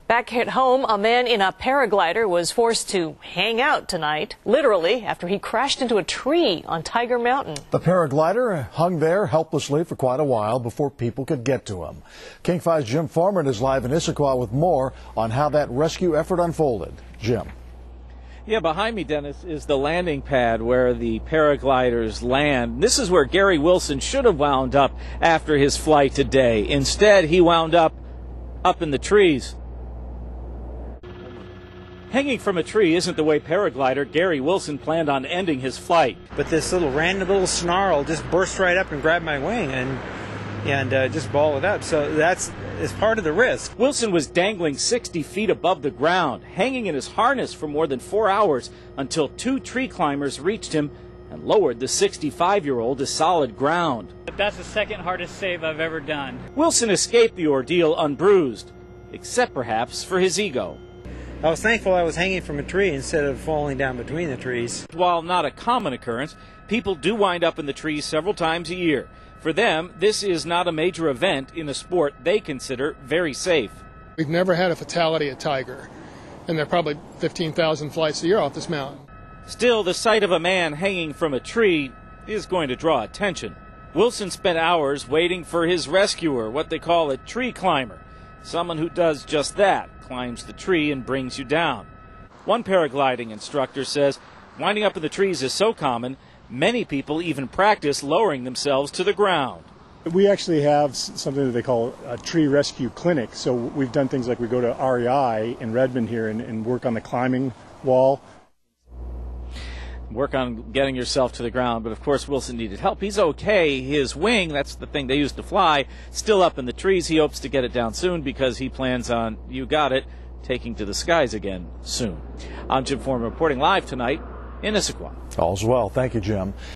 Back at home, a man in a paraglider was forced to hang out tonight, literally, after he crashed into a tree on Tiger Mountain. The paraglider hung there helplessly for quite a while before people could get to him. King 5's Jim Foreman is live in Issaquah with more on how that rescue effort unfolded. Jim. Yeah, behind me, Dennis, is the landing pad where the paragliders land. This is where Gary Wilson should have wound up after his flight today. Instead, he wound up in the trees. Hanging from a tree isn't the way paraglider Gary Wilson planned on ending his flight. But this random little snarl just burst right up and grabbed my wing and just balled it up. So that's part of the risk. Wilson was dangling 60 feet above the ground, hanging in his harness for more than 4 hours until two tree climbers reached him and lowered the 65-year-old to solid ground. That's the second hardest save I've ever done. Wilson escaped the ordeal unbruised, except perhaps for his ego. I was thankful I was hanging from a tree instead of falling down between the trees. While not a common occurrence, people do wind up in the trees several times a year. For them, this is not a major event in a sport they consider very safe. We've never had a fatality at Tiger, and there are probably 15,000 flights a year off this mountain. Still, the sight of a man hanging from a tree is going to draw attention. Wilson spent hours waiting for his rescuer, what they call a tree climber. Someone who does just that, climbs the tree and brings you down. One paragliding instructor says winding up in the trees is so common, many people even practice lowering themselves to the ground. We actually have something that they call a tree rescue clinic. So we've done things like we go to REI in Redmond here and work on the climbing wall. Work on getting yourself to the ground, but of course Wilson needed help. He's okay. His wing, that's the thing they used to fly, still up in the trees. He hopes to get it down soon because he plans on, you got it, taking to the skies again soon. I'm Jim Foreman reporting live tonight in Issaquah. All's well. Thank you, Jim.